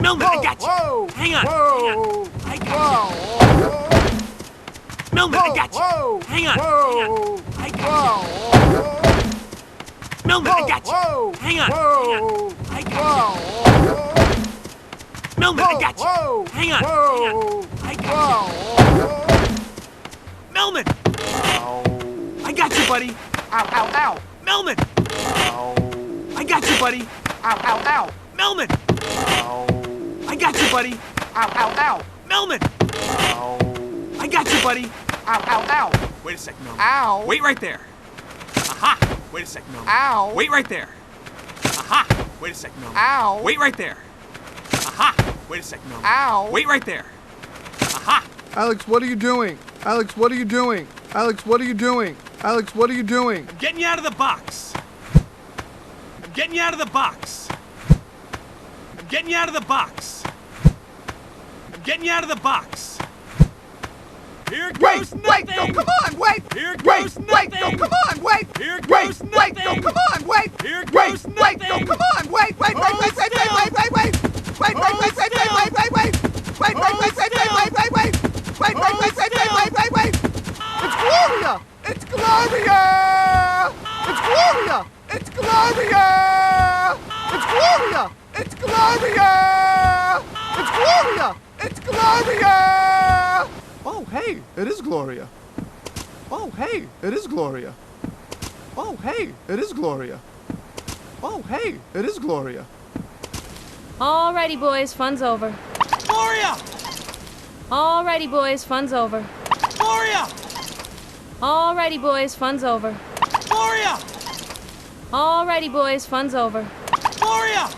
Melman, I got you. Whoa! Hang on. Whoa! Hang on. I got you. Melman, I got you. Hang on. Whoa! I got you. Melman, I got you. Hang on. I got you. Melman, I got you. Hang on. I got you. Melman! I got you, buddy. Ow, ow, ow. Melman! I got you, buddy. Ow, ow, ow. Melman! I got you, buddy. Ow, ow, ow. Melman! I got you, buddy. Ow, ow, ow. Wait a second, Melman. Ow. Wait right there. Aha! Wait a second, Melman. Ow. Wait right there. Aha! Wait a second, Melman. Ow. Wait right there. Aha! Wait a second, Melman. Ow. Wait right there. Aha! Alex, what are you doing? Alex, what are you doing? Alex, what are you doing? Alex, what are you doing? I'm getting you out of the box. I'm getting you out of the box. I'm getting you out of the box. I'm getting you out of the box. Here goes Wait, nothing. no, come on, wait! Here Wait, goes wait, no, nothing. come on, wait! Here Wait, goes wait, no, nothing. come on, wait! Here Wait, goes wait, no, nothing. come on, wait, wait, wait, Hold wait, wait, still. wait, wait, wait, wait, wait, wait, Hold wait, wait, still. wait, wait, wait, wait, wait, Hold wait, wait, still. wait, wait, wait, wait, Hold wait, wait, still. wait, wait, wait, it's Gloria! It's Gloria! It's Gloria! It's Gloria! It's Gloria! It's Gloria! It's Gloria! It's Gloria! Oh, hey, it is Gloria. Oh, hey, it is Gloria. Oh, hey, it is Gloria. Oh, hey, it is Gloria. Alrighty, boys, fun's over. Gloria! Alrighty, boys, fun's over. Gloria! Alrighty, boys, fun's over. Gloria! Alrighty, boys, fun's over. Gloria!